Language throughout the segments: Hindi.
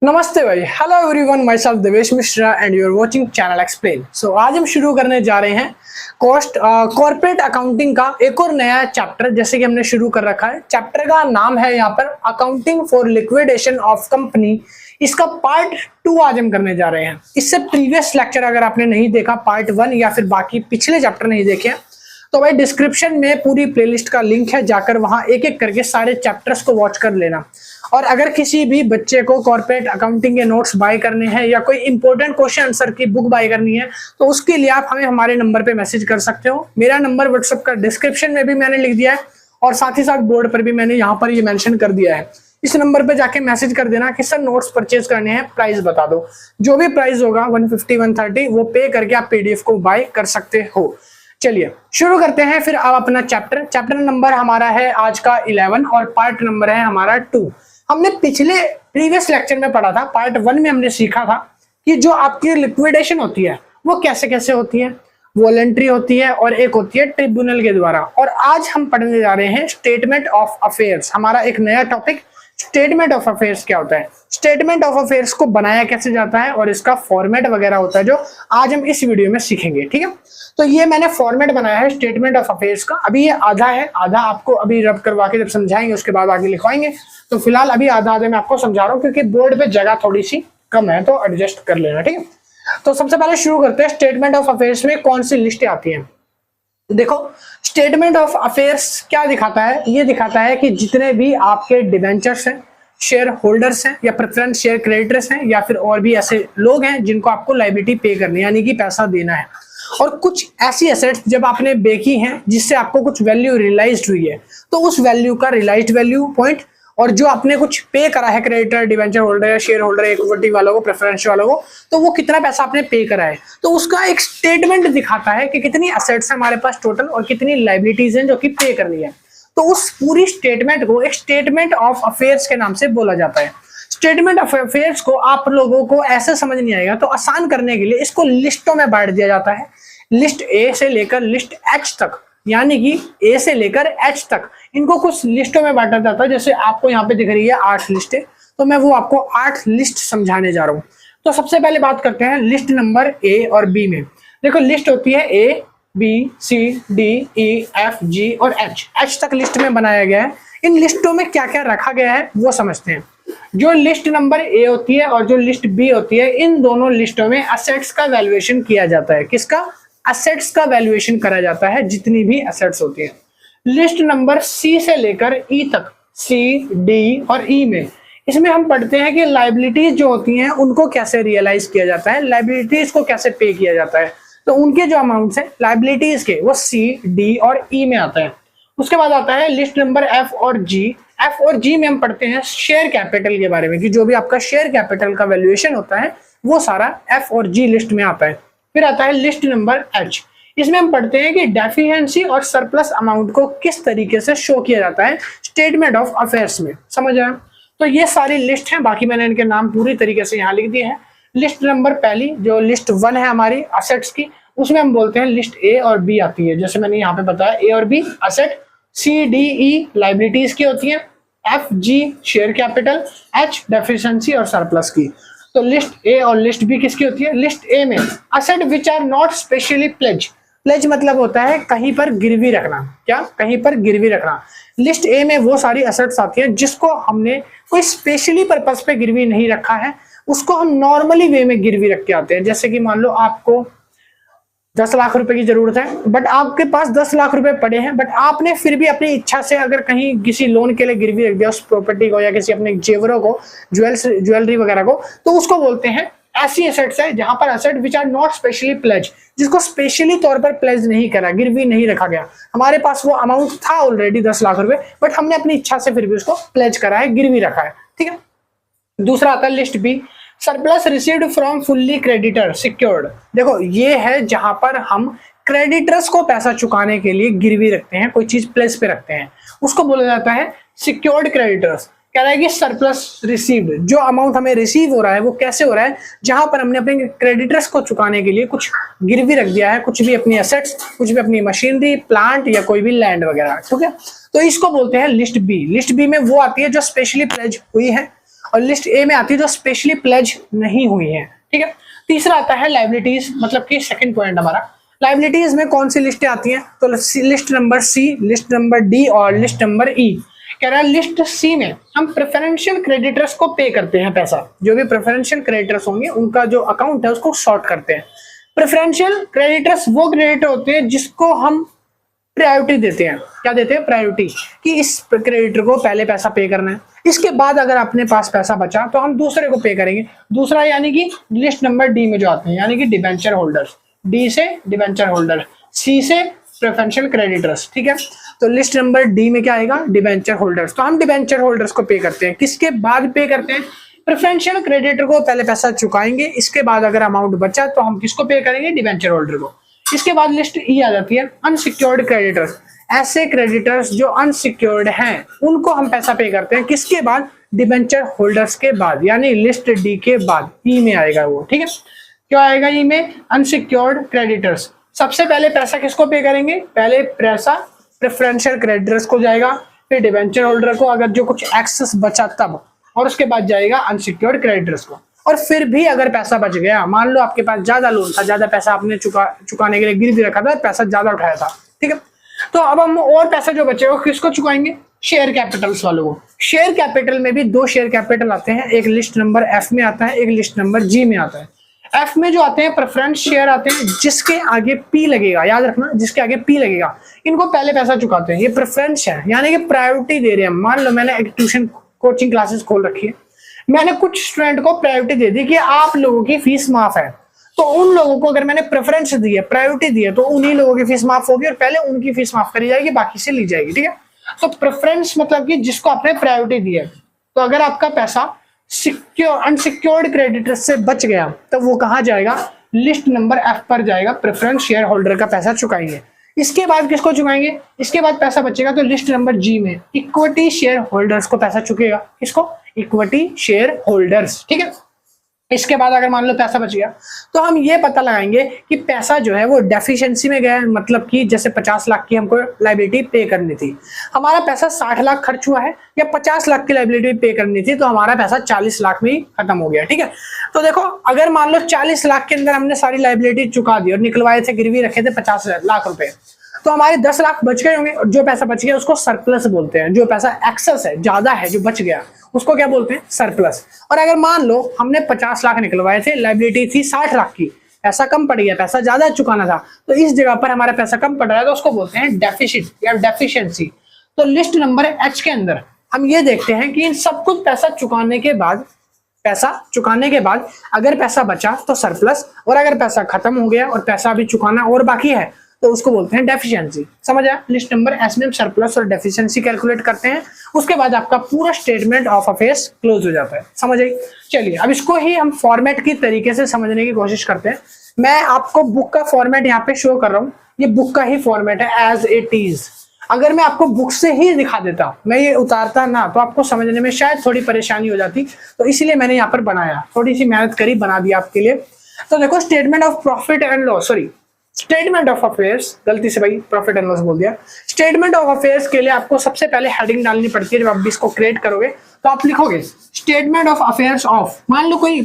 नमस्ते भाई, hello everyone, myself Devesh Mishra and you are watching channel Explain. So आज हम शुरू करने जा रहे हैं कॉर्पोरेट अकाउंटिंग का एक और नया चैप्टर। जैसे कि हमने शुरू कर रखा है, चैप्टर का नाम है यहाँ पर accounting for liquidation of company. इसका पार्ट 2 आज हम करने जा रहे हैं। इससे प्रीवियस लेक्चर अगर आपने नहीं देखा, पार्ट 1 या फिर बाकी पिछले चैप्टर नहीं देखे हैं, तो भाई डिस्क्रिप्शन में पूरी प्लेलिस्ट का लिंक है, जाकर वहां एक एक करके सारे चैप्टर्स को वॉच कर लेना। और अगर किसी भी बच्चे को कॉर्पोरेट अकाउंटिंग के नोट्स बाय करने हैं या कोई इंपॉर्टेंट क्वेश्चन आंसर की बुक बाय करनी है, तो उसके लिए आप हमें हमारे नंबर पे मैसेज कर सकते हो। मेरा नंबर व्हाट्सएप का डिस्क्रिप्शन में भी मैंने लिख दिया है और साथ ही साथ बोर्ड पर भी मैंने यहाँ पर ये मेंशन कर दिया है। इस नंबर पे जाके मैसेज कर देना कि सर नोट्स परचेज करने हैं, प्राइस बता दो। जो भी प्राइस होगा 150 130 वो पे करके आप पीडीएफ को बाय कर सकते हो। चलिए शुरू करते हैं फिर अब अपना चैप्टर नंबर हमारा है आज का 11 और पार्ट नंबर है हमारा 2। हमने प्रीवियस लेक्चर में पढ़ा था, पार्ट 1 में हमने सीखा था कि जो आपकी लिक्विडेशन होती है वो कैसे कैसे होती है। वॉलंटरी होती है और एक होती है ट्रिब्यूनल के द्वारा। और आज हम पढ़ने जा रहे हैं स्टेटमेंट ऑफ अफेयर्स, हमारा एक नया टॉपिक। स्टेटमेंट ऑफ अफेयर्स क्या होता है, स्टेटमेंट ऑफ अफेयर्स को बनाया कैसे जाता है और इसका फॉर्मेट वगैरह होता है, जो आज हम इस वीडियो में सीखेंगे। ठीक है, तो ये मैंने फॉर्मेट बनाया है स्टेटमेंट ऑफ अफेयर्स का। अभी ये आधा है, आधा आपको अभी रब करवा के जब समझाएंगे उसके बाद आगे लिखवाएंगे। तो फिलहाल अभी आधा मैं आपको समझा रहा हूँ क्योंकि बोर्ड पे जगह थोड़ी सी कम है, तो एडजस्ट कर लेना। ठीक है, तो सबसे पहले शुरू करते हैं। स्टेटमेंट ऑफ अफेयर्स में कौन सी लिस्ट आती है। देखो, स्टेटमेंट ऑफ अफेयर्स क्या दिखाता है, ये दिखाता है कि जितने भी आपके डिवेंचर्स हैं, शेयर होल्डर्स हैं या प्रेफरेंस शेयर क्रेडिटर्स हैं या फिर और भी ऐसे लोग हैं जिनको आपको लायबिलिटी पे करनी है, यानी कि पैसा देना है। और कुछ ऐसी एसेट्स जब आपने बेची हैं जिससे आपको कुछ वैल्यू रियलाइज्ड हुई है, तो उस वैल्यू का रियलाइज्ड वैल्यू पॉइंट, और जो आपने कुछ पे करा है क्रेडिटर, डिवेंचर होल्डर या शेयर होल्डर, इक्विटी वालों को, प्रेफरेंस वालों को, तो वो कितना पैसा आपने पे करा है, तो उसका एक स्टेटमेंट दिखाता है कि कितनी एसेट्स है हमारे पास टोटल और कितनी लायबिलिटीज हैं जो कि पे करनी है। तो उस पूरी स्टेटमेंट को एक स्टेटमेंट ऑफ अफेयर्स के नाम से बोला जाता है। स्टेटमेंट ऑफ अफेयर्स को आप लोगों को ऐसे समझ नहीं आएगा, तो आसान करने के लिए इसको लिस्टों में बांट दिया जाता है। लिस्ट ए से लेकर लिस्ट एच तक, यानी कि ए से लेकर एच तक इनको कुछ लिस्टों में बांटा जाता है। जैसे आपको यहाँ पे दिख रही है 8 लिस्टें, तो मैं वो आपको 8 लिस्ट समझाने जा रहा हूँ। तो सबसे पहले बात करते हैं लिस्ट नंबर ए और बी में। देखो, लिस्ट होती है ए, बी, सी, डी, ई, एफ, जी और एच तक लिस्ट में बनाया गया है। इन लिस्टों में क्या क्या रखा गया है वो समझते हैं। जो लिस्ट नंबर ए होती है और जो लिस्ट बी होती है, इन दोनों लिस्टों में एसेट्स का वैल्यूएशन किया जाता है। किसका? एसेट्स का वैल्यूएशन करा जाता है, जितनी भी एसेट्स होती है। लिस्ट नंबर सी से लेकर ई तक, सी, डी और ई में, इसमें हम पढ़ते हैं कि लायबिलिटीज जो होती हैं उनको कैसे रियलाइज किया जाता है, लायबिलिटीज को कैसे पे किया जाता है। तो उनके जो अमाउंट्स हैं लायबिलिटीज के, वो सी, डी और ई में आता है। उसके बाद आता है लिस्ट नंबर एफ और जी। एफ और जी में हम पढ़ते हैं शेयर कैपिटल के बारे में, कि जो भी आपका शेयर कैपिटल का वैल्यूएशन होता है वो सारा एफ और जी लिस्ट में आता है। फिर आता है लिस्ट नंबर एच। इसमें हम पढ़ते हैं कि डेफिशिएंसी और सरप्लस अमाउंट को किस तरीके से शो किया जाता है स्टेटमेंट ऑफ अफेयर्स में। समझ आया? तो ये सारी लिस्ट हैं, बाकी मैंने इनके नाम पूरी तरीके से यहाँ लिख दिए हैं। लिस्ट नंबर पहली, जो लिस्ट 1 है हमारी एसेट्स की, उसमें हम बोलते हैं लिस्ट ए और बी आती है। जैसे मैंने यहाँ पे बताया, ए और बी एसेट, सी, डी, ई लायबिलिटीज की होती है, एफ, जी शेयर कैपिटल, एच डेफिशिएंसी और सरप्लस की। तो लिस्ट ए और लिस्ट बी किसकी होती है? लिस्ट ए में asset which are not specially pledge. Pledge मतलब होता है कहीं पर गिरवी रखना। क्या? कहीं पर गिरवी रखना। लिस्ट ए में वो सारी एसेट्स आती है जिसको हमने कोई स्पेशली पर्पस पे गिरवी नहीं रखा है, उसको हम नॉर्मली वे में गिरवी रख के आते हैं। जैसे कि मान लो आपको 10 लाख रुपए की जरूरत है, बट आपके पास 10 लाख रुपए पड़े हैं, बट आपने फिर भी अपनी इच्छा से अगर कहीं किसी लोन के लिए गिरवी रख दिया उस प्रॉपर्टी को या किसी अपने जेवरों को, ज्वेलरी वगैरह को, तो उसको बोलते हैं ऐसी एसेट्स है जहां पर asset which are not specially pledge, जिसको स्पेशली तौर पर प्लेज नहीं करा, गिरवी नहीं रखा गया। हमारे पास वो अमाउंट था ऑलरेडी 10 लाख रुपए, बट हमने अपनी इच्छा से फिर भी उसको प्लेज करा है, गिरवी रखा है। ठीक है। दूसरा आता है list B, surplus received from fully creditor secured. देखो, ये है जहां पर हम क्रेडिटर्स को पैसा चुकाने के लिए गिरवी रखते हैं, कोई चीज प्लेस पे रखते हैं, उसको बोला जाता है सिक्योर्ड क्रेडिटर्स। कह रहा है कि सरप्लस रिसीव्ड, जो अमाउंट हमें रिसीव हो रहा है वो कैसे हो रहा है? जहां पर हमने अपने क्रेडिटर्स को चुकाने के लिए कुछ गिरवी रख दिया है, कुछ भी अपनी एसेट्स, कुछ भी अपनी मशीनरी, प्लांट या कोई भी लैंड वगैरह। ठीक है, तो इसको बोलते हैं लिस्ट बी। लिस्ट बी में वो आती है जो स्पेशली प्लेज हुई है और लिस्ट ए में आती है जो स्पेशली प्लेज नहीं हुई है, ठीक है। तीसरा आता है लाइबिलिटीज, मतलब कि सेकंड पॉइंट हमारा, लाइबिलिटीज में कौन सी लिस्टें आती हैं, तो list number C, list number D और लिस्ट नंबर ई। कह रहा है लिस्ट सी में हम प्रेफरेंशियल क्रेडिटर्स को पे करते हैं पैसा, जो भी प्रेफरेंशियल क्रेडिटर्स होंगे उनका जो अकाउंट है उसको सॉर्ट करते हैं। प्रेफरेंशियल क्रेडिटर्स वो क्रेडिटर होते हैं जिसको हम प्रायोरिटी देते हैं। क्या देते हैं? प्रायोरिटी, कि इस क्रेडिटर को पहले पैसा पे करना है, इसके बाद अगर अपने पास पैसा बचा तो हम दूसरे को पे करेंगे। दूसरा यानी कि लिस्ट नंबर डी में जो आते हैं, यानी कि डिबेंचर होल्डर्स, डी से डिबेंचर होल्डर, सी से प्रेफरेंशियल क्रेडिटर्स, ठीक है। तो लिस्ट नंबर डी में क्या आएगा? Debenture holders. तो हम डिबेंचर होल्डर्स को पे करते हैं, किसके बाद पे करते हैं? प्रेफरेंशियल क्रेडिटर को पहले पैसा चुकाएंगे, इसके बाद अगर अमाउंट बचा तो हम किसको पे करेंगे? डिबेंचर होल्डर को। इसके बाद लिस्ट ई आ जाती है, अनसिक्योर्ड क्रेडिटर्स। ऐसे क्रेडिटर्स जो अनसिक्योर्ड हैं उनको हम पैसा पे करते हैं, किसके बाद? डिबेंचर होल्डर्स के बाद, यानी लिस्ट डी के बाद ई में आएगा वो, ठीक है। क्या आएगा ई में? Unsecured creditors. सबसे पहले पैसा किसको पे करेंगे? पहले पैसा प्रेफरेंशियल क्रेडिटर्स को जाएगा, फिर डिबेंचर होल्डर को अगर जो कुछ एक्सेस बचा तब, और उसके बाद जाएगा अनसिक्योर्ड क्रेडिटर्स को। और फिर भी अगर पैसा बच गया, मान लो आपके पास ज्यादा लोन था, ज्यादा पैसा आपने चुकाने के लिए गिरवी रखा था, पैसा ज्यादा उठाया था, ठीक है, तो अब हम और पैसा जो बचेगा किसको चुकाएंगे? शेयर कैपिटल्स वालों को। शेयर कैपिटल में भी दो शेयर कैपिटल आते हैं, एक लिस्ट नंबर एफ में आता है, एक लिस्ट नंबर जी में आता है। एफ में जो आते हैं प्रेफरेंस शेयर आते हैं, जिसके आगे पी लगेगा, याद रखना, जिसके आगे पी लगेगा, इनको पहले पैसा चुकाते हैं। ये प्रेफरेंस है, यानी कि प्रायोरिटी दे रहे हैं। मान लो मैंने एक ट्यूशन कोचिंग क्लासेस खोल रखी है, मैंने कुछ स्टूडेंट को प्रायोरिटी दे दी कि आप लोगों की फीस माफ है, तो उन लोगों को अगर मैंने प्रेफरेंस दी है, प्रायोरिटी दी है, तो उन्हीं लोगों की फीस माफ होगी और पहले उनकी फीस माफ करी जाएगी, बाकी से ली जाएगी, ठीक है। तो प्रेफरेंस मतलब कि जिसको आपने प्रायोरिटी दी है। तो अगर आपका पैसा अनसिक्योर्ड क्रेडिटर से बच गया तो वो कहां जाएगा? लिस्ट नंबर एफ पर जाएगा, प्रेफरेंस शेयर होल्डर का पैसा चुकाएंगे। इसके बाद किसको चुकाएंगे? इसके बाद पैसा बचेगा तो लिस्ट नंबर जी में इक्विटी शेयर होल्डर्स को पैसा चुकेगा। किसको? इक्विटी शेयर होल्डर्स, ठीक है। इसके बाद अगर मान लो पैसा बच गया तो हम ये पता लगाएंगे कि पैसा जो है वो डेफिशिएंसी में गया है, मतलब कि जैसे 50 लाख की हमको लायबिलिटी पे करनी थी, हमारा पैसा 60 लाख खर्च हुआ है, या 50 लाख की लायबिलिटी पे करनी थी तो हमारा पैसा 40 लाख में ही खत्म हो गया, ठीक है। तो देखो, अगर मान लो 40 लाख के अंदर हमने सारी लायबिलिटी चुका दी और निकलवाए थे, गिरवी रखे थे 50 लाख रुपए, तो हमारे 10 लाख बच गए होंगे, और जो पैसा बच गया उसको सरप्लस बोलते हैं। जो पैसा एक्सेस है, ज्यादा है, जो बच गया, उसको क्या बोलते हैं? सरप्लस। और अगर मान लो हमने 50 लाख निकलवाए थे, लायबिलिटी थी 60 लाख की, पैसा कम पड़ गया, पैसा ज्यादा चुकाना था, तो इस जगह पर हमारा पैसा कम पड़ रहा है, तो उसको बोलते हैं डेफिसिट या डेफिशिएंसी। तो लिस्ट नंबर एच के अंदर हम ये देखते हैं कि इन सब कुछ पैसा चुकाने के बाद अगर पैसा बचा तो सरप्लस, और अगर पैसा खत्म हो गया और पैसा भी चुकाना और बाकी है तो उसको बोलते हैं डेफिशिएंसी। समझ आया? लिस्ट नंबर एस में हम सरप्लस और डेफिशिएंसी कैलकुलेट करते हैं, उसके बाद आपका पूरा स्टेटमेंट ऑफ अफेयर्स क्लोज हो जाता है। समझ आई? चलिए अब इसको ही हम फॉर्मेट की तरीके से समझने की कोशिश करते हैं। मैं आपको बुक का फॉर्मेट यहाँ पे शो कर रहा हूँ, ये बुक का ही फॉर्मेट है एज इट इज। अगर मैं आपको बुक से ही दिखा देता, मैं ये उतारता ना, तो आपको समझने में शायद थोड़ी परेशानी हो जाती, तो इसलिए मैंने यहाँ पर बनाया, थोड़ी सी मेहनत करी, बना दिया आपके लिए। तो देखो, statement of profit and loss, sorry statement of affairs, गलती से भाई प्रॉफिट एंड लॉस बोल दिया। स्टेटमेंट ऑफ अफेयर्स के लिए आपको सबसे पहले हेडिंग डालनी पड़ती है। जब आप इसको क्रिएट करोगे तो आप लिखोगे स्टेटमेंट ऑफ अफेयर्स ऑफ, मान लो कोई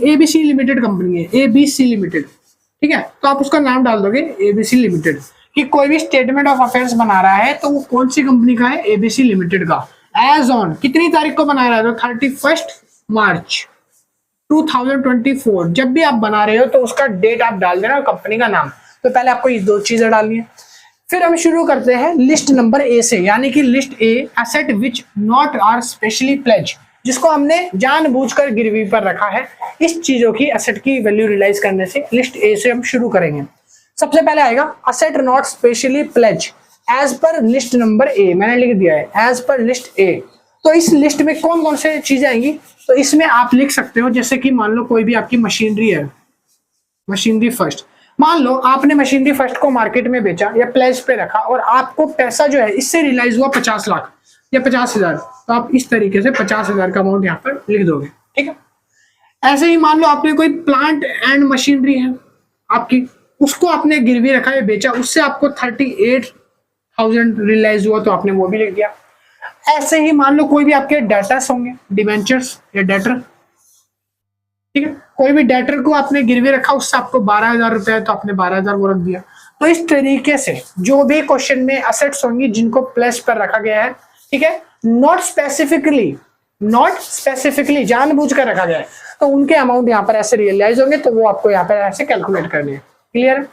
एबीसी लिमिटेड कंपनी है, एबीसी लिमिटेड, ठीक है, तो आप उसका नाम डाल दोगे एबीसी लिमिटेड। कि कोई भी स्टेटमेंट ऑफ अफेयर्स बना रहा है तो वो कौन सी कंपनी का है? एबीसी लिमिटेड का। एज ऑन कितनी तारीख को बना रहा है? तो 31 मार्च 2024। जब भी आप बना रहे हो तो उसका डेट आप डाल देना, कंपनी का नाम। तो पहले आपको ये दो चीजें डालनी है। फिर हम शुरू करते हैं लिस्ट नंबर ए से, यानी कि list A, asset which not are specially pledge, जिसको हमने जानबूझकर गिरवी पर रखा है। इस चीजों की, एसेट की वैल्यू रियलाइज करने से लिस्ट ए से हम शुरू करेंगे। सबसे पहले आएगा asset not specially pledge as पर लिस्ट नंबर ए, मैंने लिख दिया है एज पर लिस्ट ए। तो इस लिस्ट में कौन कौन से चीजें आएंगी? तो इसमें आप लिख सकते हो, जैसे कि मान लो कोई भी आपकी मशीनरी है, मशीनरी फर्स्ट, मान लो आपने मशीनरी फर्स्ट को मार्केट में बेचा या प्लेज पे रखा, और आपको पैसा जो है इससे रियलाइज हुआ 50 लाख या 50,000, तो आप इस तरीके से 50,000 का अमाउंट यहाँ पर लिख दोगे, ठीक है। ऐसे ही मान लो आपने कोई प्लांट एंड मशीनरी है आपकी, उसको आपने गिरवी रखा या बेचा, उससे आपको 38,000 रियलाइज हुआ, तो आपने वो भी लिख दिया। ऐसे ही मान लो कोई भी आपके डेटर्स होंगे, डिबेंचर्स या डेटर, ठीक है, कोई भी डेटर को आपने गिरवी रखा, उससे आपको 12,000 रुपए है तो आपने 12,000 वो रख दिया। तो इस तरीके से जो भी क्वेश्चन में असेट्स होंगी जिनको प्लस पर रखा गया है, ठीक है, नॉट स्पेसिफिकली जानबूझ कर रखा गया है, तो उनके अमाउंट यहाँ पर ऐसे रियलाइज होंगे, तो वो आपको यहाँ पर ऐसे कैलकुलेट करने हैं। क्लियर है?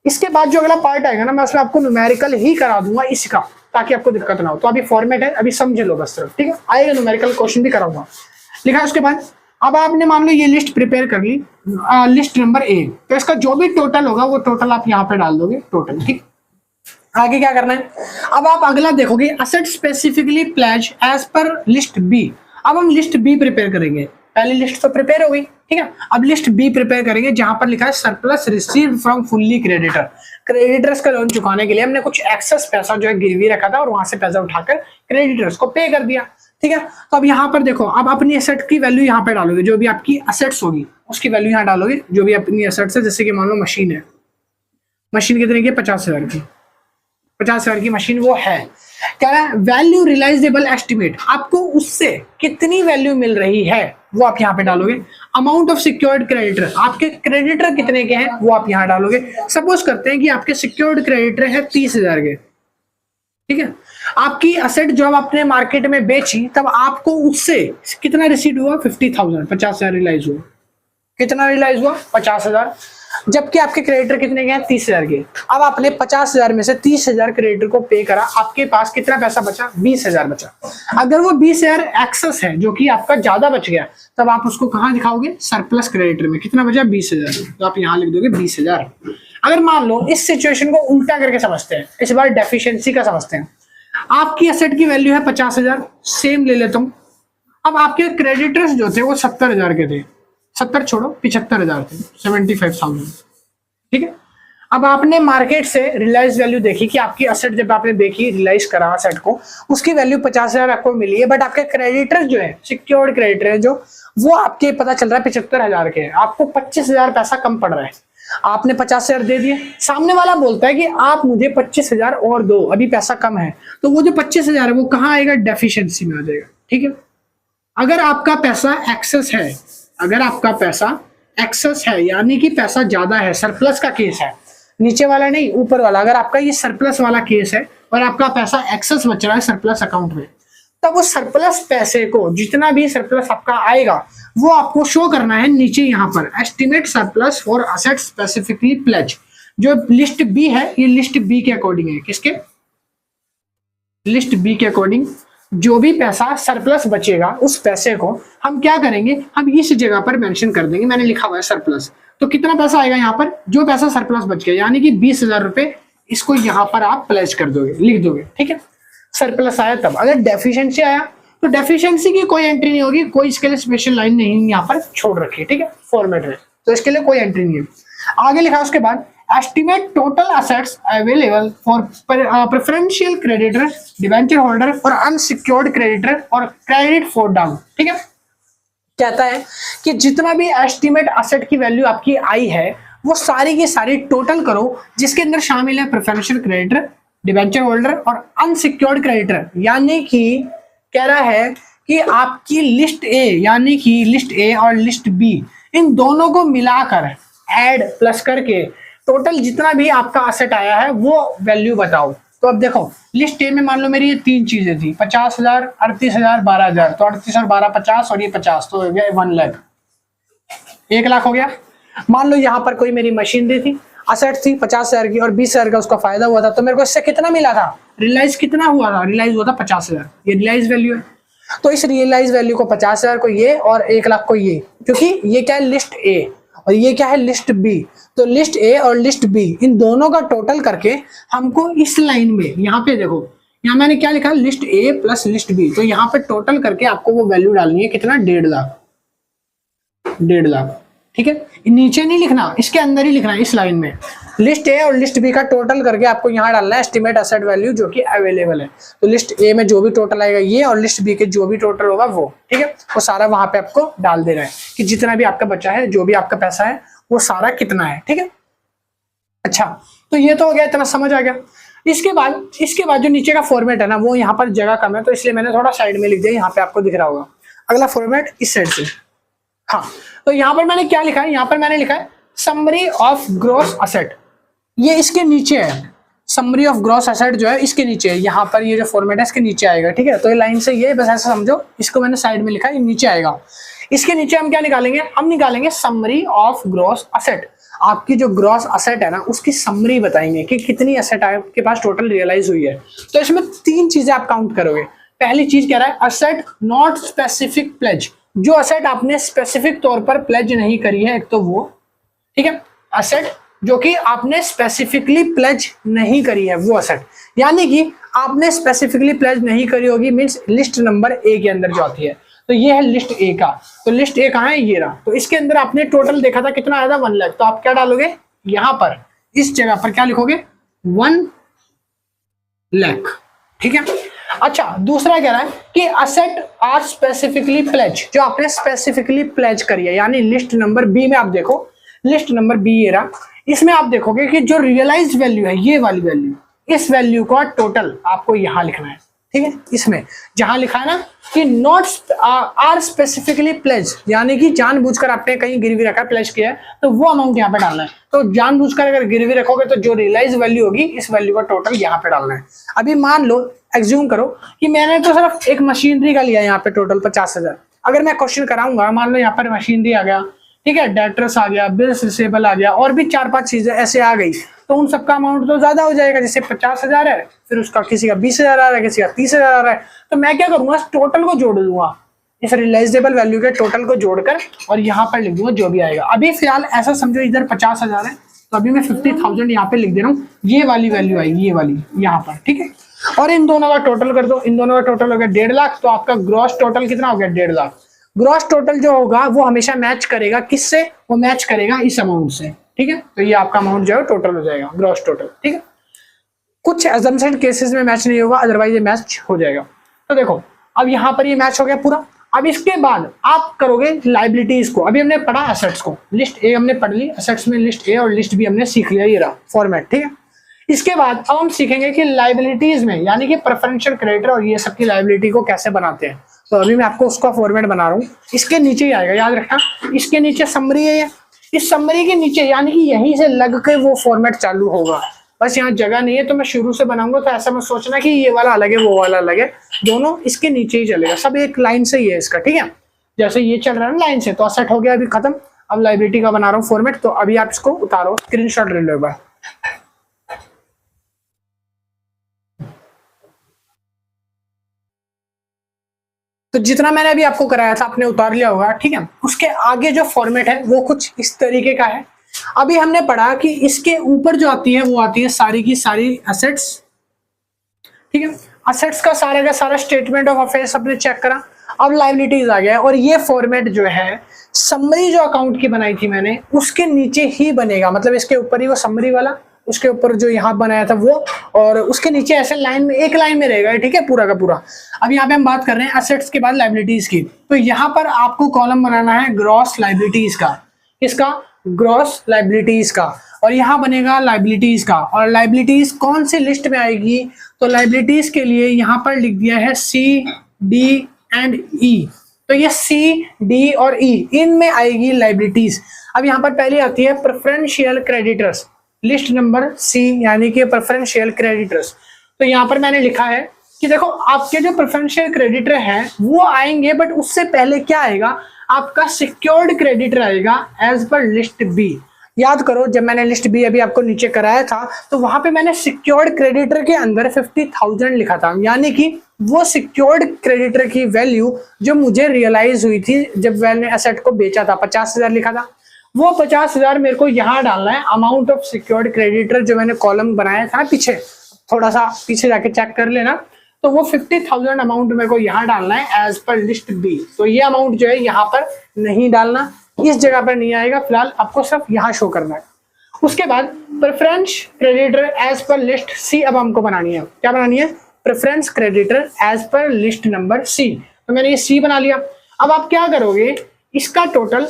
इसके बाद जो अगला पार्ट आएगा ना, मैं उसमें आपको न्यूमेरिकल ही करा दूंगा इसका, ताकि आपको दिक्कत ना हो। तो अभी फॉर्मेट है, अभी समझ लो बस सिर्फ, ठीक है, आएगा न्यूमेरिकल क्वेश्चन भी कराऊंगा। लिखा है उसके बाद, अब आपने मान लो ये लिस्ट प्रिपेयर कर ली, लिस्ट नंबर ए, तो इसका जो भी टोटल होगा वो टोटल आप यहाँ पे डाल दोगे टोटल, ठीक। आगे क्या करना है, अब आप अगला देखोगे, असेट स्पेसिफिकली प्लेज एज पर लिस्ट बी। अब हम लिस्ट बी प्रिपेयर करेंगे, पहली लिस्ट तो प्रिपेयर हो गई, ठीक है, अब लिस्ट बी प्रिपेयर करेंगे जहां पर लिखा है surplus received from fully creditor. Creditors का लोन चुकाने के लिए हमने कुछ एक्सेस पैसा जो है गिरवी रखा था और वहां से पैसा उठाकर क्रेडिटर्स को पे कर दिया, ठीक है। तो अब यहाँ पर देखो, अब अपनी एसेट की वैल्यू यहाँ पे डालोगे, जो भी आपकी एसेट्स होगी उसकी वैल्यू यहाँ डालोगे, जो भी अपनी एसेट्स है, जैसे कि मान लो मशीन है, मशीन कितने की, 50,000 की, 50,000 की मशीन वो है। कह रहा है वैल्यू रियलाइजेबल एस्टिमेट, आपको उससे कितनी वैल्यू मिल रही है वो आप यहाँ पे डालोगे। अमाउंट ऑफ सिक्योर्ड क्रेडिटर, आपके क्रेडिटर कितने के हैं वो आप यहाँ डालोगे। सपोज करते हैं कि आपके सिक्योर्ड क्रेडिटर है 30,000 के, ठीक है, आपकी असेट जब आपने मार्केट में बेची तब आपको उससे कितना रिसीव हुआ, 50,000, 50,000 रियलाइज हुआ। कितना रियलाइज हुआ, 50,000, जबकि आपके क्रेडिटर कितने के हैं, 30,000 के। अब आपने 50,000 में से 30,000 क्रेडिटर को पे करा, आपके पास कितना पैसा बचा, 20,000 बचा। अगर वो 20,000 एक्सेस है जो कि आपका ज्यादा बच गया, तब आप उसको कहाँ दिखाओगे, सरप्लस क्रेडिटर में। कितना बचा, 20,000, तो आप यहाँ लिख दोगे 20,000। अगर मान लो इस सिचुएशन को उल्टा करके समझते हैं, इस बार डेफिशिएंसी का समझते हैं। आपकी एसेट की वैल्यू है 50,000, सेम ले लेता हूं। अब आपके क्रेडिटर्स जो थे वो 70,000 के थे, 70 छोड़ो 75,000 थे, 75,000, ठीक है। अब आपने मार्केट से रियलाइज वैल्यू देखी कि आपकी एसेट जब आपने देखी, रियलाइज करा एसेट को, उसकी वैल्यू 50,000 आपको मिली है, बट आपके क्रेडिटर्स जो है, सिक्योर्ड क्रेडिटर है जो, वो आपके पता चल रहा है 75,000 के, आपको 25,000 पैसा कम पड़ रहा है। आपने 50,000 दे दिए, सामने वाला बोलता है कि आप मुझे 25,000 और दो, अभी पैसा कम है, तो वो जो 25,000 है वो कहाँ आएगा, डेफिशिएंसी में आ जाएगा, ठीक है। अगर आपका पैसा एक्सेस है, अगर आपका पैसा एक्सेस है यानी कि पैसा ज्यादा है, सरप्लस का केस है, नीचे वाला नहीं ऊपर वाला, अगर आपका ये सरप्लस वाला केस है और आपका पैसा एक्सेस बच रहा है सरप्लस अकाउंट में, तब वो सरप्लस पैसे को, जितना भी सरप्लस आपका आएगा वो आपको शो करना है नीचे यहाँ पर, estimate surplus for asset specifically pledge. जो लिस्ट बी है, ये लिस्ट बी के अकॉर्डिंग है, किसके, लिस्ट बी के अकॉर्डिंग जो भी पैसा सरप्लस बचेगा उस पैसे को हम क्या करेंगे, हम इस जगह पर मेंशन कर देंगे, मैंने लिखा हुआ है सरप्लस। तो कितना पैसा आएगा यहाँ पर, जो पैसा सरप्लस बच गया यानी कि 20,000 रुपए, इसको यहाँ पर आप प्लेज कर दोगे, लिख दोगे, ठीक है। सरप्लस आया तब, अगर डेफिशिएंसी आया तो डेफिशिएंसी की कोई एंट्री नहीं होगी, कोई इसके लिए स्पेशल लाइन नहीं यहाँ पर छोड़ रखी है, ठीक है, फॉर्मेट में, तो इसके लिए कोई एंट्री नहीं है। आगे लिखा उसके बाद, estimate total assets available for preferential creditor, debenture holder और अनसिक्योर्ड क्रेडिटर और क्रेडिट फॉर डाउन, ठीक है। कहता है कि जितना भी एस्टिमेट असेट की वैल्यू आपकी आई है वो सारी की सारी टोटल करो, जिसके अंदर शामिल है प्रेफरेंशियल क्रेडिटर, डिबेंचर होल्डर और अनसिक्योर्ड क्रेडिटर। यानी कि कह रहा है कि आपकी लिस्ट ए, यानी कि लिस्ट ए और लिस्ट बी, इन दोनों को मिलाकर ऐड प्लस करके टोटल जितना भी आपका असेट आया है वो वैल्यू बताओ। तो अब देखो लिस्ट ए में मान लो मेरी ये तीन चीजें थी, 50,000, 38,000, 12,000, तो 38 और 12 50 और ये 50, तो हो गया 1 लाख, 1 लाख हो गया। मान लो यहाँ पर कोई मेरी मशीनरी थी, असेट थी 50,000 की और 20,000 का उसका फायदा हुआ था, तो मेरे को इससे कितना मिला था, रियलाइज कितना हुआ था, रियलाइज हुआ था 50,000, ये रियलाइज वैल्यू है। तो इस रियलाइज वैल्यू को 50,000 को ये और 1 लाख को ये, क्योंकि ये क्या है लिस्ट ए और ये क्या है लिस्ट बी, तो लिस्ट ए और लिस्ट बी इन दोनों का टोटल करके हमको इस लाइन में, यहाँ पे देखो, यहाँ मैंने क्या लिखा, list A plus list B, तो यहाँ पे टोटल करके आपको वो वैल्यू डालनी है, कितना, 1.5 लाख, 1.5 लाख, ठीक है। नीचे नहीं लिखना, इसके अंदर ही लिखना है, इस लाइन में लिस्ट ए और लिस्ट बी का टोटल करके आपको यहाँ डालना है एस्टिमेट असेट वैल्यू जो कि अवेलेबल है। तो लिस्ट ए में जो भी टोटल आएगा ये, और लिस्ट बी के जो भी टोटल होगा वो, ठीक है, वो सारा वहां पे आपको डाल देना है कि जितना भी आपका बचा है, जो भी आपका पैसा है वो सारा कितना है, ठीक है। अच्छा, तो ये तो हो गया, इतना समझ आ गया। इसके बाद जो नीचे का फॉर्मेट है ना, वो यहाँ पर जगह कम है तो इसलिए मैंने थोड़ा साइड में लिख दिया, यहाँ पे आपको दिख रहा होगा। अगला फॉर्मेट इस साइड से। हाँ, तो यहाँ पर मैंने क्या लिखा है, यहाँ पर मैंने लिखा है समरी ऑफ ग्रॉस असेट। ये इसके नीचे है, समरी ऑफ ग्रॉस एसेट जो है इसके नीचे है, यहाँ पर ये जो फॉर्मेट है इसके नीचे आएगा। ठीक है, तो ये लाइन से ये बस ऐसा समझो, इसको मैंने साइड में लिखा है, ये नीचे आएगा। इसके नीचे हम क्या निकालेंगे, हम निकालेंगे समरी ऑफ ग्रॉस असेट। आपकी जो ग्रॉस असेट है ना, उसकी समरी बताएंगे कि कितनी असेट आपके पास टोटल रियलाइज हुई है। तो इसमें 3 चीजें आप काउंट करोगे। पहली चीज कह रहा है असेट नॉट स्पेसिफिक प्लेज, जो असेट आपने स्पेसिफिक तौर पर प्लेज नहीं करी है, एक तो वो, ठीक है, असेट जो कि आपने स्पेसिफिकली प्लेज नहीं करी है वो असेट, यानी कि आपने स्पेसिफिकली प्लेज नहीं करी होगी, मींस लिस्ट नंबर ए के अंदर जो आती है। तो ये है लिस्ट ए का, तो लिस्ट ए कहाँ है, ये रहा। तो इसके अंदर आपने टोटल देखा था कितना आया था, 1 लाख। तो आप क्या डालोगे यहां पर, इस जगह पर क्या लिखोगे, 1 लाख। ठीक है, अच्छा दूसरा कह रहा है कि असेट आर स्पेसिफिकली प्लेज, जो आपने स्पेसिफिकली प्लेज करी है, यानी लिस्ट नंबर बी में आप देखो, लिस्ट नंबर बी ये रहा, इसमें आप देखोगे कि जो रियलाइज वैल्यू है, ये वाली वैल्यू, इस वैल्यू का टोटल आपको यहां लिखना है। ठीक है, इसमें जहां लिखा है ना कि नॉट आर स्पेसिफिकली प्लेज, यानी कि जानबूझकर आपने कहीं गिरवी रखा, प्लेज किया है, तो वो अमाउंट यहाँ पे डालना है। तो जानबूझकर अगर गिरवी रखोगे तो जो रियलाइज वैल्यू होगी, इस वैल्यू का टोटल यहाँ पे डालना है। अभी मान लो, एग्ज्यूम करो कि मैंने तो सिर्फ एक मशीनरी का लिया यहाँ पे टोटल 50,000। अगर मैं क्वेश्चन कराऊंगा, मान लो यहाँ पर मशीनरी आ गया, ठीक है, डेटर्स आ गया, बिल्स रिसीवेबल आ गया, और भी 4-5 चीजें ऐसे आ गई, तो उन सबका अमाउंट तो ज्यादा हो जाएगा। जैसे 50,000 है, फिर उसका किसी का 20,000 आ रहा है, किसी का 30,000 आ रहा है, तो मैं क्या करूंगा, टोटल को जोड़ दूंगा, इस रियलाइजेबल वैल्यू के टोटल को जोड़कर, और यहाँ पर लिख दूंगा जो भी आएगा। अभी फिलहाल ऐसा समझो इधर 50,000 है, तो अभी मैं 50,000 यहाँ पे लिख दे रहा हूँ, ये वाली वैल्यू आएगी, ये वाली यहाँ पर। ठीक है, और इन दोनों का टोटल कर दो, इन दोनों का टोटल हो गया 1.5 लाख, तो आपका ग्रॉस टोटल कितना हो गया, 1.5 लाख। ग्रॉस टोटल जो होगा वो हमेशा मैच करेगा किससे, वो मैच करेगा इस अमाउंट से। ठीक है, तो ये आपका अमाउंट जो है टोटल हो जाएगा, ग्रॉस टोटल। ठीक है, कुछ अजम्पशन केसेस में मैच नहीं होगा, अदरवाइज ये मैच हो जाएगा। तो देखो अब यहाँ पर ये मैच हो गया पूरा। अब इसके बाद आप करोगे लाइबिलिटीज को। अभी हमने पढ़ा एसेट्स को, लिस्ट ए हमने पढ़ ली, एसेट्स में लिस्ट ए और लिस्ट बी हमने सीख लिया, ये रहा फॉर्मेट। ठीक है, इसके बाद अब हम सीखेंगे कि लाइबिलिटीज में, यानी कि प्रेफरेंशियल क्रेडिटर और ये सब की लाइबिलिटी को कैसे बनाते हैं। तो अभी मैं आपको उसका फॉर्मेट बना रहा हूँ, इसके नीचे ही आएगा, याद रखना, इसके नीचे समरी है ये, इस समरी के नीचे, यानी कि यहीं से लग के वो फॉर्मेट चालू होगा। बस यहाँ जगह नहीं है तो मैं शुरू से बनाऊंगा, तो ऐसा मत सोचना कि ये वाला अलग है वो वाला अलग है, दोनों इसके नीचे ही चलेगा, सब एक लाइन से ही है इसका। ठीक है, जैसे ये चल रहा है ना लाइन से, तो असेट हो गया अभी खत्म। अब लाइबिलिटी का बना रहा हूँ फॉर्मेट, तो अभी आप इसको उतारो, स्क्रीनशॉट ले लो एक बार। तो जितना मैंने अभी आपको कराया था आपने उतार लिया होगा। ठीक है, उसके आगे जो फॉर्मेट है वो कुछ इस तरीके का है। अभी हमने पढ़ा कि इसके ऊपर जो आती है वो आती है सारी की सारी असेट्स। ठीक है, असेट्स का सारा स्टेटमेंट ऑफ अफेयर्स अपने चेक करा। अब लायबिलिटीज आ गया, और ये फॉर्मेट जो है समरी जो अकाउंट की बनाई थी मैंने, उसके नीचे ही बनेगा, मतलब इसके ऊपर ही वो समरी वाला, उसके ऊपर जो यहाँ बनाया था वो, और उसके नीचे ऐसे लाइन में, एक लाइन में रहेगा। ठीक है, पूरा का पूरा। अब यहाँ पे हम बात कर रहे हैं असेट्स के बाद लायबिलिटीज की, तो यहाँ पर आपको कॉलम बनाना है ग्रॉस लायबिलिटीज का, इसका ग्रॉस लायबिलिटीज का, और यहाँ बनेगा लायबिलिटीज का। और लायबिलिटीज कौन सी लिस्ट में आएगी, तो लायबिलिटीज के लिए यहाँ पर लिख दिया है सी, डी एंड ई। तो ये सी, डी और ई, इनमें आएगी लायबिलिटीज। अब यहाँ पर पहले आती है preferential creditors, list number C, यानी कि प्रेफरेंशियल क्रेडिटर्स। तो यहाँ पर मैंने लिखा है कि देखो आपके जो प्रेफरेंशियल क्रेडिटर हैं वो आएंगे, बट उससे पहले क्या आएगा, आपका सिक्योर्ड क्रेडिटर आएगा एज पर लिस्ट बी। याद करो जब मैंने लिस्ट बी अभी आपको नीचे कराया था, तो वहां पे मैंने सिक्योर्ड क्रेडिटर के अंदर 50,000 लिखा था, यानी कि वो सिक्योर्ड क्रेडिटर की वैल्यू जो मुझे रियलाइज हुई थी जब मैंने एसेट को बेचा था, 50,000 लिखा था, वो 50,000 मेरे को यहाँ डालना है। अमाउंट ऑफ सिक्योर्ड क्रेडिटर जो मैंने कॉलम बनाया था पीछे, थोड़ा सा पीछे जाके चेक कर लेना, तो वो 50,000 अमाउंट मेरे को यहाँ डालना है एज पर लिस्ट बी। तो ये अमाउंट जो है यहाँ पर नहीं डालना, इस जगह पर नहीं आएगा, फिलहाल आपको सिर्फ यहाँ शो करना है। उसके बाद प्रेफरेंस क्रेडिटर एज पर लिस्ट सी अब हमको बनानी है। क्या बनानी है, प्रेफरेंस क्रेडिटर एज पर लिस्ट नंबर सी। तो मैंने ये सी बना लिया। अब आप क्या करोगे, इसका टोटल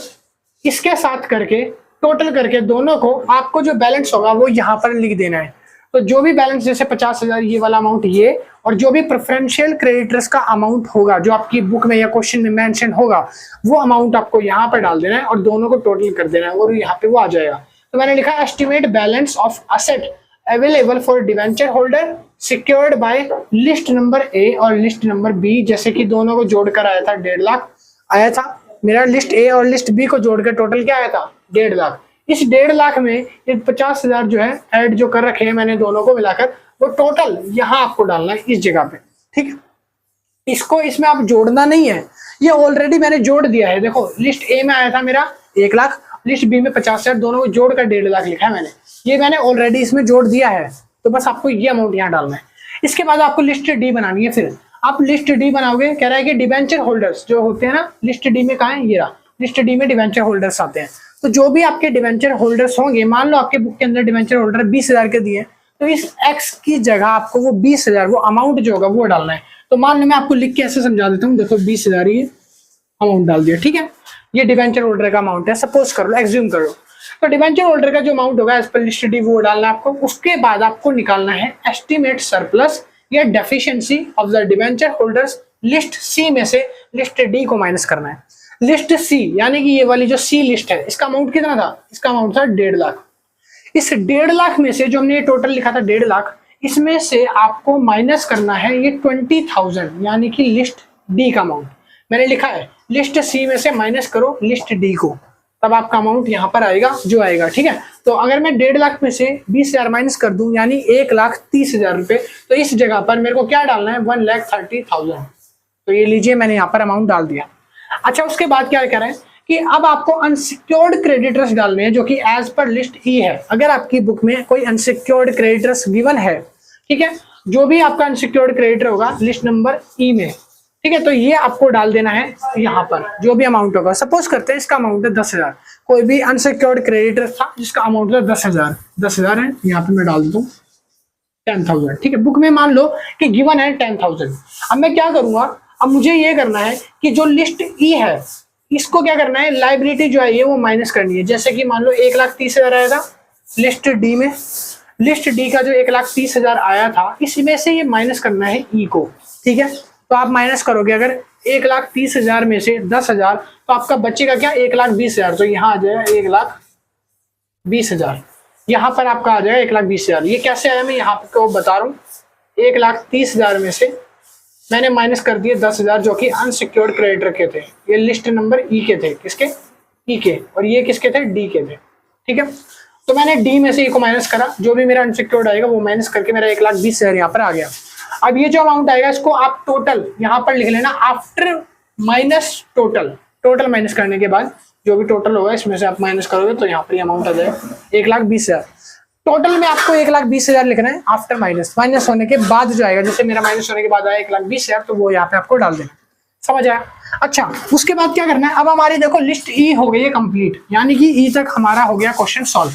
इसके साथ करके, टोटल करके दोनों को आपको जो बैलेंस होगा वो यहाँ पर लिख देना है। तो जो भी बैलेंस जैसे 50,000 ये वाला अमाउंट ये, और जो भी प्रेफरेंशियल क्रेडिटर्स का अमाउंट होगा जो आपकी बुक में या क्वेश्चन में मेंशन होगा, वो अमाउंट आपको यहाँ पर डाल देना है और दोनों को टोटल कर देना है और यहाँ पे वो आ जाएगा। तो मैंने लिखा estimate balance of asset available for debenture holder secured by list number ए और लिस्ट नंबर बी, जैसे कि दोनों को जोड़कर आया था 1.5 लाख आया था मेरा। लिस्ट ए और लिस्ट बी को जोड़कर टोटल क्या आया था 1.5 लाख। इस 1.5 लाख में ये 50,000 जो है ऐड जो कर रखे हैं मैंने दोनों को मिलाकर, वो टोटल यहाँ आपको डालना है इस जगह पे, ठीक है। इसको इसमें आप जोड़ना नहीं है, ये ऑलरेडी मैंने जोड़ दिया है। देखो लिस्ट ए में आया था मेरा 1 लाख, लिस्ट बी में 50,000, दोनों को जोड़कर 1.5 लाख लिखा है मैंने, ये मैंने ऑलरेडी इसमें जोड़ दिया है। तो बस आपको ये अमाउंट यहाँ डालना है। इसके बाद आपको लिस्ट डी बनानी है। फिर आप लिस्ट डी बनाओगे, कह रहा है कि डिवेंचर होल्डर्स जो होते हैं ना, लिस्ट डी में कहाँ है, ये रहा, लिस्ट डी में डिवेंचर होल्डर्स आते हैं। तो जो भी आपके डिवेंचर होल्डर्स होंगे, मान लो आपके बुक के अंदर डिवेंचर होल्डर 20,000 के दिए, तो इस एक्स की जगह आपको वो 20,000 वो अमाउंट जो होगा वो डालना है। तो मान लो मैं आपको लिख के ऐसे समझा देता हूँ, देखो 20,000 ये अमाउंट डाल दिया, ठीक है। ये डिवेंचर होल्डर का अमाउंट है, सपोज कर लो, एज्यूम कर लो। तो डिवेंचर होल्डर का जो अमाउंट होगा एज पर लिस्ट डी वो डालना है आपको। उसके बाद आपको निकालना है एस्टिमेट सरप्लस या deficiency of the debenture holders list C में से लिस्ट डी को माइनस करना है। लिस्ट सी यानी कि ये वाली जो सी लिस्ट है, इसका अमाउंट कितना था, इसका अमाउंट था 1.5 लाख। इस 1.5 लाख में से जो हमने ये टोटल लिखा था 1.5 लाख, इसमें से आपको माइनस करना है ये 20,000 यानी कि लिस्ट डी का अमाउंट। मैंने लिखा है लिस्ट सी में से माइनस करो लिस्ट डी को, तब आपका अमाउंट यहाँ पर आएगा जो आएगा, ठीक है। तो अगर मैं 1.5 लाख में से 20,000 माइनस कर दूं यानी 1,30,000 रुपए, तो इस जगह पर मेरे को क्या डालना है 1,30,000। तो ये लीजिए मैंने यहाँ पर अमाउंट डाल दिया। अच्छा उसके बाद क्या करें कि अब आपको अनसिक्योर्ड क्रेडिटर्स डालने हैं जो कि एज पर लिस्ट ई है। अगर आपकी बुक में कोई अनसिक्योर्ड क्रेडिटर्स गिवन है, ठीक है, जो भी आपका अनसिक्योर्ड क्रेडिटर होगा लिस्ट नंबर ई में, ठीक है, तो ये आपको डाल देना है यहाँ पर जो भी अमाउंट होगा। सपोज करते हैं इसका अमाउंट है 10,000, कोई भी अनसिक्योर्ड क्रेडिटर था जिसका अमाउंट है 10,000 है, यहाँ पे मैं डाल देता हूँ 10,000, ठीक है। बुक में मान लो कि गिवन है 10,000। अब मैं क्या करूंगा, अब मुझे ये करना है कि जो लिस्ट ई है इसको क्या करना है, लाइबिलिटी जो है ये वो माइनस करनी है। जैसे कि मान लो 1,30,000 आया था लिस्ट डी में, लिस्ट डी का जो 1,30,000 आया था इसमें से ये माइनस करना है ई को, ठीक है। तो आप माइनस करोगे अगर 1,30,000 में से 10,000, तो आपका बचेगा क्या 1,20,000। तो यहाँ आ जाएगा 1,20,000, यहाँ पर आपका आ जाएगा 1,20,000। ये कैसे आया मैं यहाँ को बता रहा हूँ। 1,30,000 में से मैंने माइनस कर दिए 10,000 जो कि अनसिक्योर्ड क्रेडिटर के थे, ये लिस्ट नंबर ई के थे, किसके, ई के, और ये किसके थे, डी के थे, ठीक है। तो मैंने डी में से ई को माइनस करा, जो भी मेरा अनसिक्योर्ड आएगा वो माइनस करके मेरा 1,20,000 यहाँ पर आ गया। अब ये जो अमाउंट आएगा इसको आप टोटल यहाँ पर लिख लेना, after minus total, total minus करने के बाद जो भी टोटल होगा इसमें से आप माइनस करोगे तो यहाँ पर अमाउंट आ जाएगा 1,20,000। टोटल में आपको 1,20,000 लिखना है आफ्टर माइनस, माइनस होने के बाद जो आएगा, जैसे मेरा माइनस होने के बाद आया 1,20,000, तो वो यहाँ पे आपको डाल देना, समझ आया। अच्छा उसके बाद क्या करना है, अब हमारी देखो लिस्ट ई हो गई है कंप्लीट, यानी कि ई तक हमारा हो गया क्वेश्चन सॉल्व,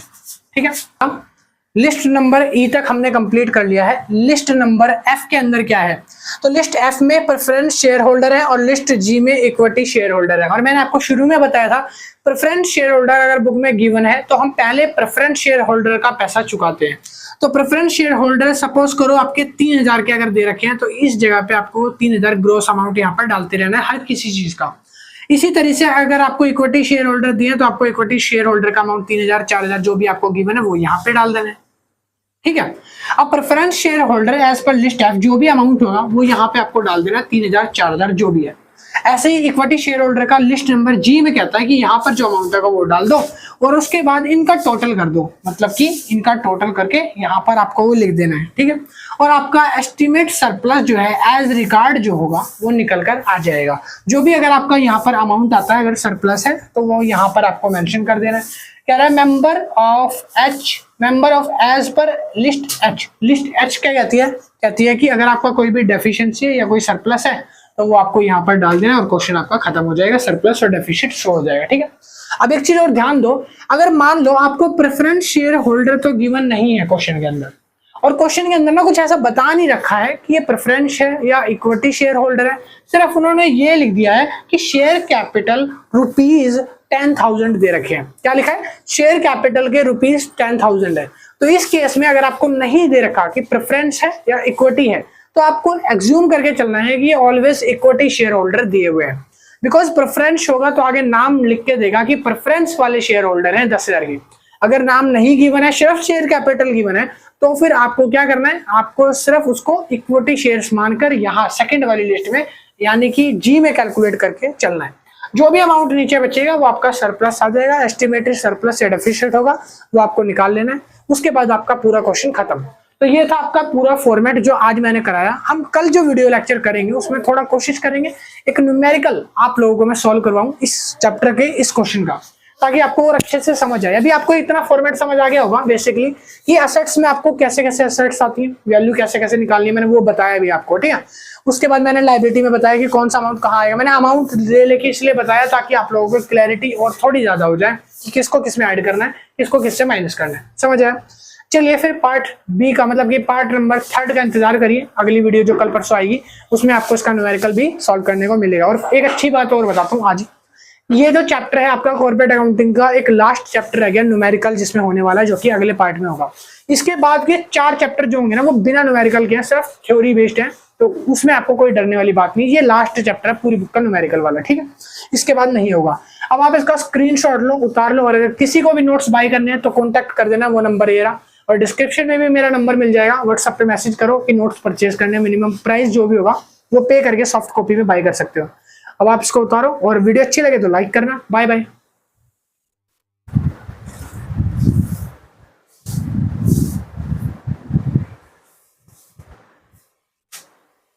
ठीक है। अब लिस्ट नंबर ई तक हमने कंप्लीट कर लिया है। लिस्ट नंबर एफ के अंदर क्या है, तो लिस्ट एफ में प्रेफरेंस शेयर होल्डर है और लिस्ट जी में इक्विटी शेयर होल्डर है। और मैंने आपको शुरू में बताया था प्रेफरेंस शेयर होल्डर अगर बुक में गिवन है तो हम पहले प्रेफरेंस शेयर होल्डर का पैसा चुकाते हैं। तो प्रेफरेंस शेयर होल्डर सपोज करो आपके 3,000 के अगर दे रखे हैं, तो इस जगह पे आपको 3,000 ग्रोस अमाउंट यहाँ पर डालते रहना है हर किसी चीज का। इसी तरह से अगर आपको इक्विटी शेयर होल्डर दिए तो आपको इक्विटी शेयर होल्डर का अमाउंट 3,000 4,000 जो भी आपको गिवन है वो यहाँ पे डाल देना है, ठीक है। अब प्रेफरेंस शेयर होल्डर एज पर लिस्ट एफ जो भी अमाउंट होगा वो यहाँ पे आपको डाल देना 3,000 4,000 जो भी है। ऐसे ही इक्विटी शेयर होल्डर का लिस्ट नंबर जी में कहता है कि यहाँ पर जो अमाउंट होगा वो डाल दो और उसके बाद इनका टोटल कर दो, मतलब कि इनका टोटल करके यहाँ पर आपको वो लिख देना है, ठीक है। और आपका एस्टिमेट सरप्लस जो है एज रिकॉर्ड जो होगा वो निकल कर आ जाएगा। जो भी अगर आपका यहाँ पर अमाउंट आता है अगर सरप्लस है तो वो यहाँ पर आपको मेंशन कर देना है। कह रहा है मेंबर ऑफ एज पर लिस्ट एच। लिस्ट एच क्या कहती है कि अगर आपका कोई भी डेफिशिएंसी है या कोई सरप्लस है तो वो आपको यहाँ पर डाल देना और क्वेश्चन आपका खत्म हो जाएगा, सरप्लस और डेफिशिएंट शो हो जाएगा, ठीक है। अब एक चीज और ध्यान दो, अगर मान लो आपको प्रेफरेंस शेयर होल्डर तो गिवन नहीं है क्वेश्चन के अंदर, और क्वेश्चन के अंदर ना कुछ ऐसा बता नहीं रखा है कि ये प्रेफरेंस है या इक्विटी शेयर होल्डर है, सिर्फ उन्होंने ये लिख दिया है कि शेयर कैपिटल 10,000 दे रखे हैं। क्या लिखा है? शेयर कैपिटल के ₹10,000 है। तो इस केस में अगर आपको नहीं दे रखा कि प्रेफरेंस है या इक्विटी है, तो आपको एग्ज्यूम करके चलना है कि ये ऑलवेज इक्विटी शेयर होल्डर दिए हुए हैं। बिकॉज प्रेफरेंस होगा तो आगे नाम लिख के देगा कि प्रेफरेंस वाले शेयर होल्डर हैं 10,000 की। अगर नाम नहीं गिवन है, सिर्फ शेयर कैपिटल गिवन है, तो फिर आपको क्या करना है? आपको सिर्फ उसको इक्विटी शेयर्स मानकर यहाँ सेकंड वाली लिस्ट में यानी कि जी में कैलकुलेट करके चलना है। जो भी अमाउंट नीचे बचेगा वो आपका सरप्लस आ जाएगा, एस्टिमेटेड सरप्लस या डेफिसिट होगा, वो आपको निकाल लेना है। उसके बाद आपका पूरा क्वेश्चन खत्म। तो ये था आपका पूरा फॉर्मेट जो आज मैंने कराया। हम कल जो वीडियो लेक्चर करेंगे उसमें थोड़ा कोशिश करेंगे एक न्यूमेरिकल आप लोगों को मैं सॉल्व करवाऊं इस चैप्टर के इस क्वेश्चन का, ताकि आपको और अच्छे से समझ आए। अभी आपको इतना फॉर्मेट समझ आ गया होगा बेसिकली कि एसेट्स में आपको कैसे कैसे एसेट्स आती है, वैल्यू कैसे कैसे निकालनी है, मैंने वो बताया भी आपको, ठीक है। उसके बाद मैंने लायबिलिटी में बताया कि कौन सा अमाउंट कहाँ आएगा। मैंने अमाउंट ले लेके इसलिए बताया ताकि आप लोगों को क्लैरिटी और थोड़ी ज्यादा हो जाए कि किसको किस में ऐड करना है, किसको किससे माइनस करना है। समझ आया? चलिए फिर पार्ट बी का मतलब कि पार्ट नंबर 3 का इंतजार करिए। अगली वीडियो जो कल परसों आएगी उसमें आपको इसका न्यूमेरिकल भी सॉल्व करने को मिलेगा। और एक अच्छी बात और बताता हूँ आज, ये जो चैप्टर है आपका कॉर्पोरेट अकाउंटिंग का एक लास्ट चैप्टर रह गया न्यूमेरिकल जिसमें होने वाला है, जो कि अगले पार्ट में होगा। इसके बाद के 4 चैप्टर जो होंगे ना वो बिना न्यूमेरिकल के हैं, सिर्फ थ्योरी बेस्ड है, तो उसमें आपको कोई डरने वाली बात नहीं। ये लास्ट चैप्टर है पूरी बुक का न्यूमेरिकल वाला, ठीक है। इसके बाद नहीं होगा। अब आप इसका स्क्रीनशॉट लो, उतार लो, और अगर किसी को भी नोट्स बाय करने हैं तो कॉन्टैक्ट कर देना, वो नंबर ये रहा, और डिस्क्रिप्शन में भी मेरा नंबर मिल जाएगा। व्हाट्सएप पे मैसेज करो कि नोट्स परचेज करने, मिनिमम प्राइस जो भी होगा वो पे करके सॉफ्ट कॉपी में बाय कर सकते हो। अब आप इसको उतारो, और वीडियो अच्छी लगे तो लाइक करना। Bye bye.